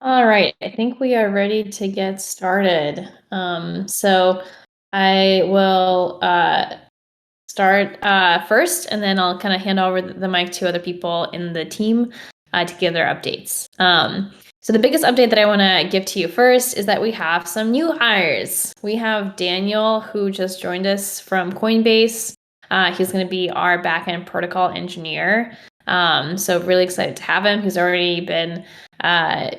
All right, I think we are ready to get started. So I will start first, and then I'll kind of hand over the mic to other people in the team to give their updates. So the biggest update that I want to give to you first is that we have some new hires. We have Daniel, who just joined us from Coinbase. He's going to be our backend protocol engineer. So really excited to have him. He's already been uh,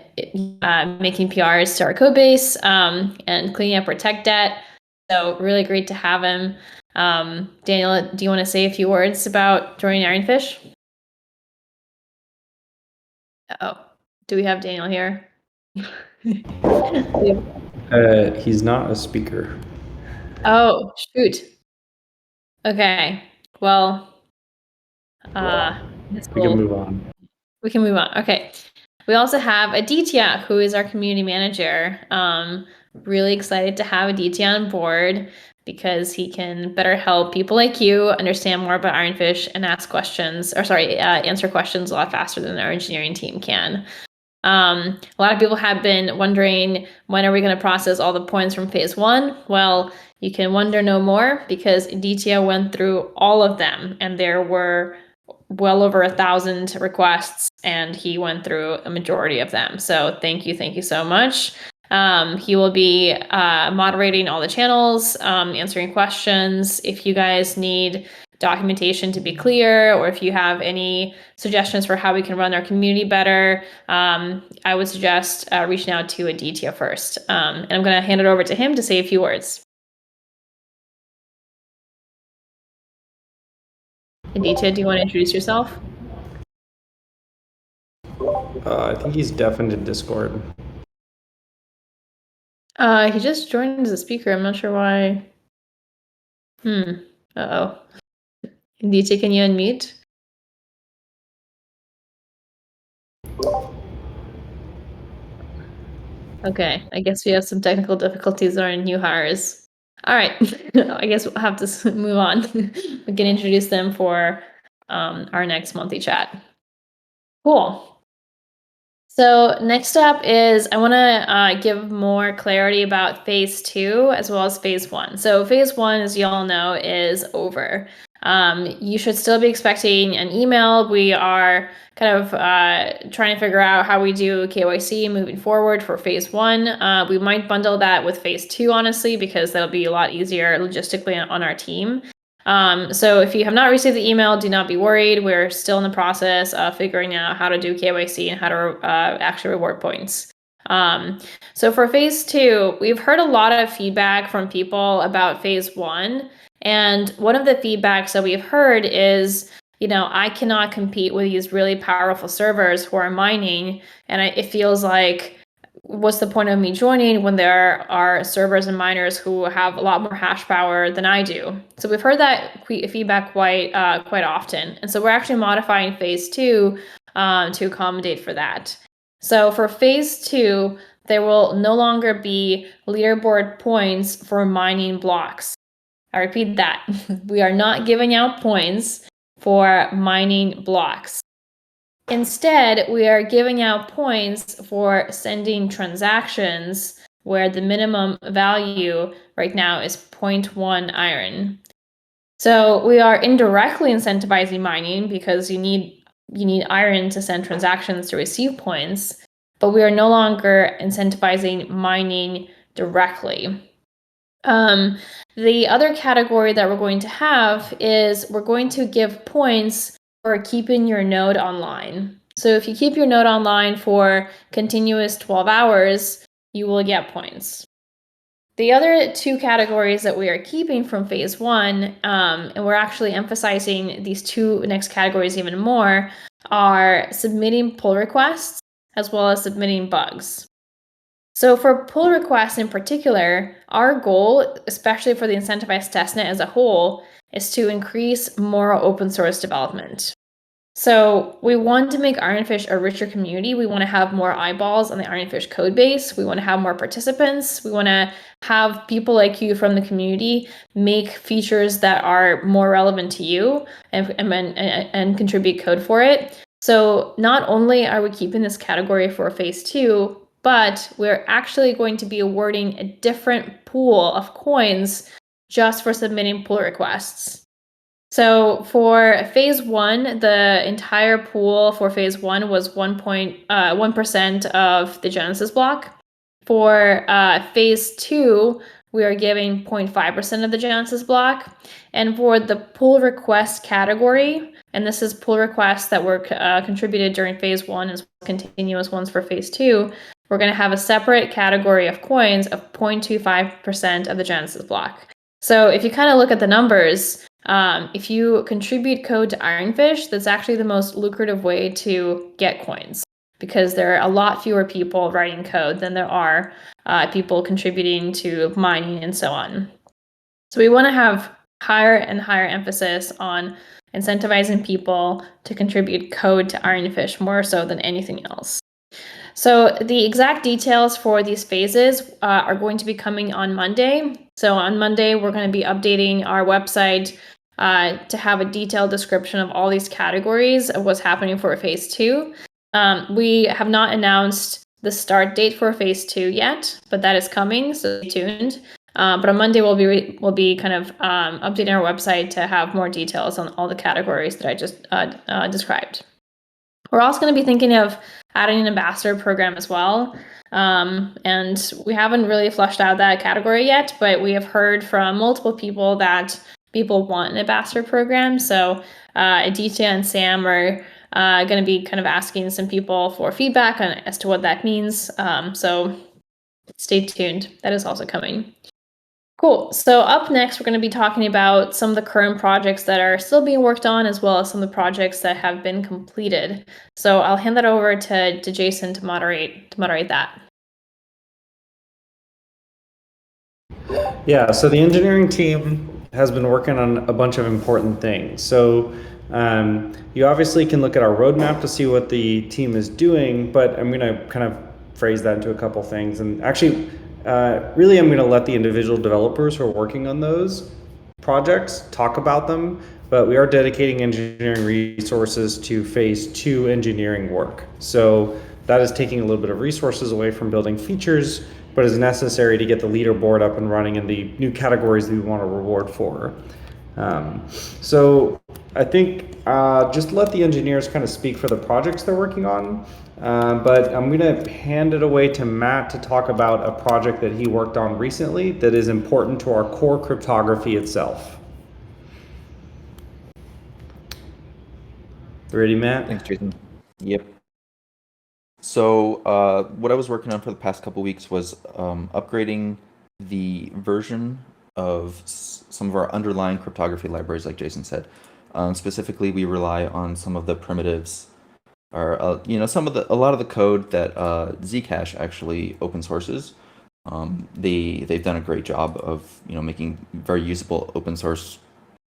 making PRs to our code base and cleaning up our tech debt. So really great to have him. Daniel, do you want to say a few words about joining Ironfish? Oh, do we have Daniel here? He's not a speaker. Oh, shoot. Okay. Well, We can move on. we can move on. Okay. We also have Aditya, who is our community manager. Really excited to have Aditya on board because he can better help people like you understand more about Ironfish and answer questions a lot faster than our engineering team can. A lot of people have been wondering, when are we going to process all the points from phase one? Well, you can wonder no more because Aditya went through all of them, and there were well over 1,000 requests, and he went through a majority of them. So thank you so much. He will be moderating all the channels, answering questions. If you guys need documentation to be clear, or if you have any suggestions for how we can run our community better, I would suggest reaching out to Aditya first. And I'm going to hand it over to him to say a few words. Aditya, do you want to introduce yourself? I think he's deaf into Discord. He just joined as a speaker. I'm not sure why. Uh-oh. Aditya, can you unmute? Okay, I guess we have some technical difficulties on our new hires. All right, I guess we'll have to move on. We can introduce them for our next monthly chat. Cool. So next up is I want to give more clarity about phase two as well as phase one. So phase one, as you all know, is over. You should still be expecting an email. We are kind of trying to figure out how we do KYC moving forward for phase one. We might bundle that with phase two, honestly, because that'll be a lot easier logistically on our team. So if you have not received the email, do not be worried. We're still in the process of figuring out how to do KYC and how to actually reward points. So for phase two, we've heard a lot of feedback from people about phase one. And one of the feedbacks that we've heard is, I cannot compete with these really powerful servers who are mining. And it feels like, what's the point of me joining when there are servers and miners who have a lot more hash power than I do? So we've heard that feedback quite often, and so we're actually modifying phase two to accommodate for that. So for phase two, there will no longer be leaderboard points for mining blocks. I repeat that. We are not giving out points for mining blocks. Instead, we are giving out points for sending transactions where the minimum value right now is 0.1 iron. So we are indirectly incentivizing mining because you need iron to send transactions to receive points, but we are no longer incentivizing mining directly. The other category that we're going to have is we're going to give points for keeping your node online. So if you keep your node online for continuous 12 hours, you will get points. The other two categories that we are keeping from phase one, and we're actually emphasizing these two next categories even more, are submitting pull requests as well as submitting bugs. So for pull requests in particular, our goal, especially for the incentivized testnet as a whole, is to increase more open source development. So we want to make Ironfish a richer community. We want to have more eyeballs on the Ironfish code base. We want to have more participants. We want to have people like you from the community make features that are more relevant to you and contribute code for it. So not only are we keeping this category for phase two, but we're actually going to be awarding a different pool of coins just for submitting pull requests. So for phase 1, the entire pool for phase 1 was 1% of the Genesis block. For phase 2, we are giving 0.5% of the Genesis block. And for the pull request category, and this is pull requests that were contributed during phase 1 as continuous ones for phase 2, we're going to have a separate category of coins of 0.25% of the Genesis block. So if you kind of look at the numbers, if you contribute code to Ironfish, that's actually the most lucrative way to get coins, because there are a lot fewer people writing code than there are people contributing to mining and so on. So we want to have higher and higher emphasis on incentivizing people to contribute code to Ironfish more so than anything else. So the exact details for these phases are going to be coming on Monday. So on Monday, we're going to be updating our website to have a detailed description of all these categories of what's happening for phase 2. We have not announced the start date for phase 2 yet, but that is coming, so stay tuned. But on Monday, we'll be kind of updating our website to have more details on all the categories that I just described. We're also going to be thinking of adding an ambassador program as well. And we haven't really fleshed out that category yet, but we have heard from multiple people that people want an ambassador program. So Aditya and Sam are going to be kind of asking some people for feedback as to what that means. So stay tuned. That is also coming. Cool. So up next, we're going to be talking about some of the current projects that are still being worked on, as well as some of the projects that have been completed. So I'll hand that over to Jason to moderate that. Yeah, so the engineering team has been working on a bunch of important things. So you obviously can look at our roadmap to see what the team is doing, but I'm going to kind of phrase that into a couple things. And actually, really, I'm going to let the individual developers who are working on those projects talk about them, but we are dedicating engineering resources to phase 2 engineering work. So that is taking a little bit of resources away from building features, but is necessary to get the leaderboard up and running in the new categories that we want to reward for. So I think just let the engineers kind of speak for the projects they're working on. But I'm going to hand it away to Matt to talk about a project that he worked on recently that is important to our core cryptography itself. Ready, Matt? Thanks, Jason. Yep. So what I was working on for the past couple weeks was upgrading the version of some of our underlying cryptography libraries, like Jason said. Specifically, we rely on some of the primitives, or a lot of the code that Zcash actually open sources. They've done a great job of making very usable open source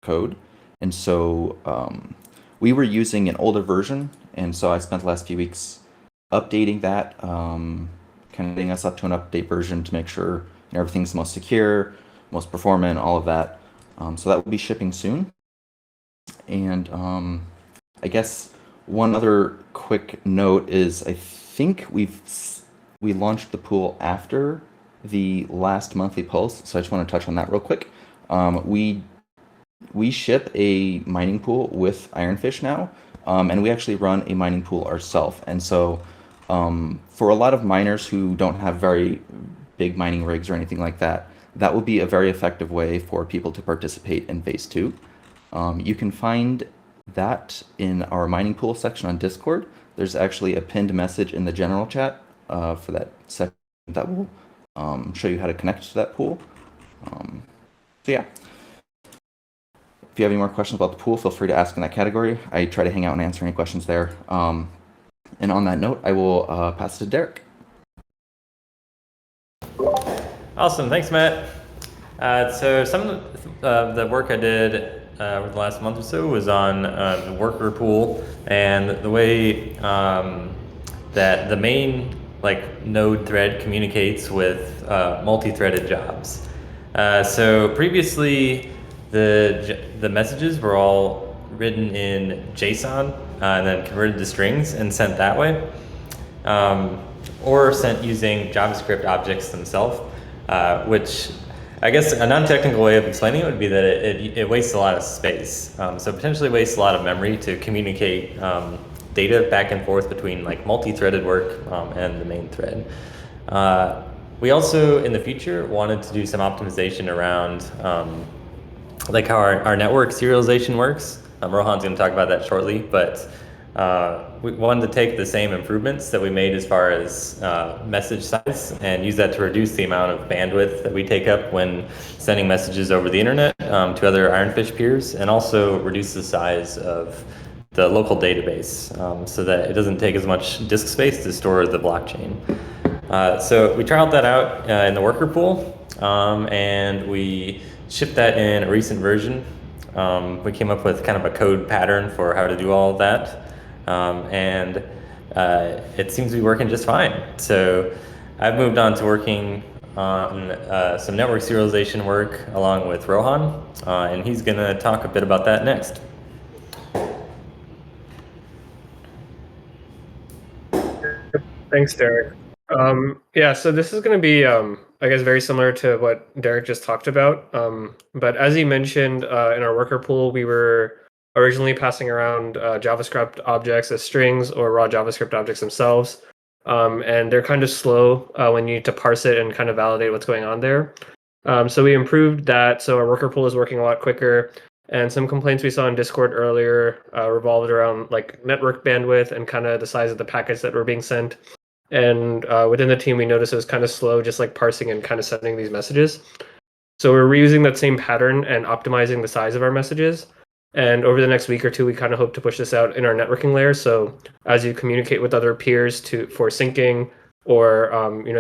code, and so we were using an older version, and so I spent the last few weeks updating that, kind of getting us up to an update version to make sure everything's most secure, most performant, all of that. So that will be shipping soon. And I guess one other quick note is I think we launched the pool after the last monthly pulse, so I just want to touch on that real quick. We ship a mining pool with Ironfish now, and we actually run a mining pool ourselves. And so for a lot of miners who don't have very big mining rigs or anything like that, that will be a very effective way for people to participate in phase 2. You can find that in our mining pool section on Discord. There's actually a pinned message in the general chat for that section that will show you how to connect to that pool. So yeah. If you have any more questions about the pool, feel free to ask in that category. I try to hang out and answer any questions there. And on that note, I will pass it to Derek. Awesome, thanks, Matt. So some of the work I did over the last month or so was on the worker pool, and the way that the main node thread communicates with multi-threaded jobs. So previously, the messages were all written in JSON and then converted to strings and sent that way. or sent using JavaScript objects themselves, which I guess a non-technical way of explaining it would be that it wastes a lot of space. So potentially wastes a lot of memory to communicate data back and forth between like multi-threaded work and the main thread. We also, in the future, wanted to do some optimization around like how our network serialization works. Rohan's going to talk about that shortly, but we wanted to take the same improvements that we made as far as message size and use that to reduce the amount of bandwidth that we take up when sending messages over the internet to other Ironfish peers, and also reduce the size of the local database so that it doesn't take as much disk space to store the blockchain. So we trialed that out in the worker pool, and we shipped that in a recent version. We came up with kind of a code pattern for how to do all of that. And it seems to be working just fine. So I've moved on to working on some network serialization work along with Rohan, and he's going to talk a bit about that next. Thanks, Derek. Yeah, so this is going to be, I guess, very similar to what Derek just talked about. But as he mentioned, in our worker pool, we were originally passing around JavaScript objects as strings or raw JavaScript objects themselves. And they're kind of slow when you need to parse it and kind of validate what's going on there. So we improved that. So our worker pool is working a lot quicker. And some complaints we saw in Discord earlier revolved around like network bandwidth and kind of the size of the packets that were being sent. And within the team, we noticed it was kind of slow, just like parsing and kind of sending these messages. So we're reusing that same pattern and optimizing the size of our messages. And over the next week or two, we kind of hope to push this out in our networking layer. So as you communicate with other peers for syncing or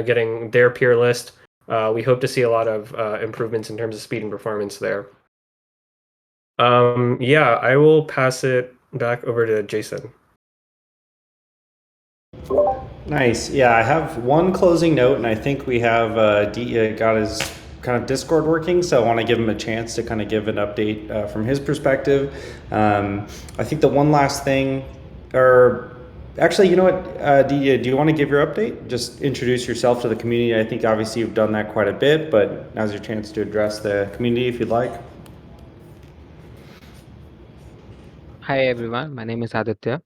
getting their peer list, we hope to see a lot of improvements in terms of speed and performance there. Yeah, I will pass it back over to Jason. Nice. Yeah, I have one closing note, and I think we have got his kind of Discord working, so I want to give him a chance to kind of give an update from his perspective. I think the one last thing, or actually, you know what, do you want to give your update? Just introduce yourself to the community. I think obviously you've done that quite a bit, but now's your chance to address the community if you'd like. Hi everyone, my name is Aditya.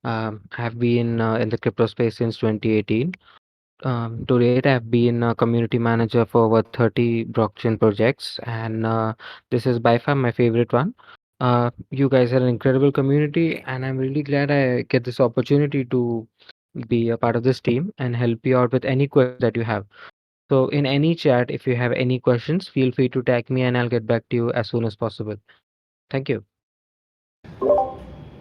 I have been in the crypto space since 2018. To date, I've been a community manager for over 30 blockchain projects, and this is by far my favorite one. You guys are an incredible community, and I'm really glad I get this opportunity to be a part of this team and help you out with any questions that you have. So, in any chat, if you have any questions, feel free to tag me and I'll get back to you as soon as possible. Thank you.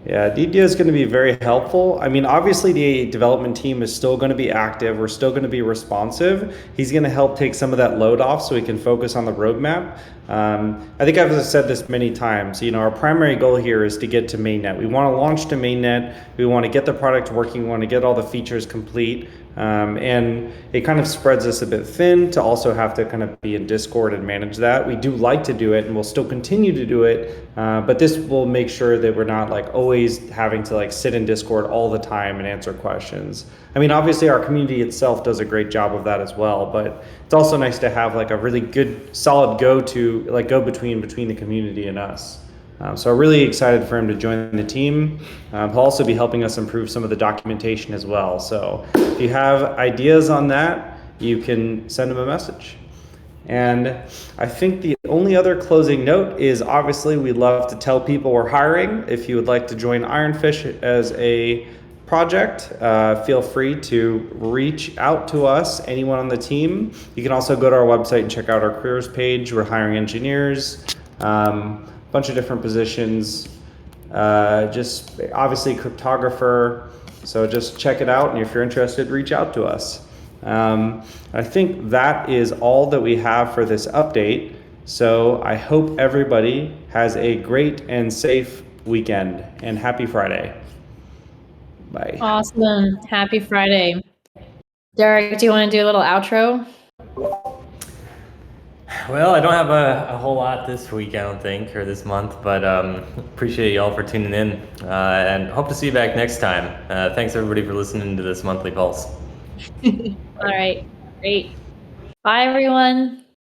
Yeah, Didier is going to be very helpful. I mean, obviously the development team is still going to be active. We're still going to be responsive. He's going to help take some of that load off so we can focus on the roadmap. I think I've said this many times, our primary goal here is to get to mainnet. We want to launch to mainnet. We want to get the product working. We want to get all the features complete. And it kind of spreads us a bit thin to also have to kind of be in Discord and manage that. We do like to do it and we'll still continue to do it. But this will make sure that we're not like always having to like sit in Discord all the time and answer questions. I mean, obviously our community itself does a great job of that as well, but it's also nice to have like a really good solid go between the community and us. So I'm really excited for him to join the team. He'll also be helping us improve some of the documentation as well. So if you have ideas on that, you can send him a message. And I think the only other closing note is obviously we love to tell people we're hiring. If you would like to join Ironfish as a project, feel free to reach out to us, anyone on the team. You can also go to our website and check out our careers page. We're hiring engineers, bunch of different positions, just obviously cryptographer. So just check it out, and if you're interested, reach out to us. I think that is all that we have for this update. So I hope everybody has a great and safe weekend, and happy Friday. Bye. Awesome. Happy Friday. Derek, do you want to do a little outro? Well, I don't have a whole lot this week, I don't think, or this month, but appreciate y'all for tuning in and hope to see you back next time. Thanks everybody for listening to this monthly pulse. All right. Great. Bye, everyone.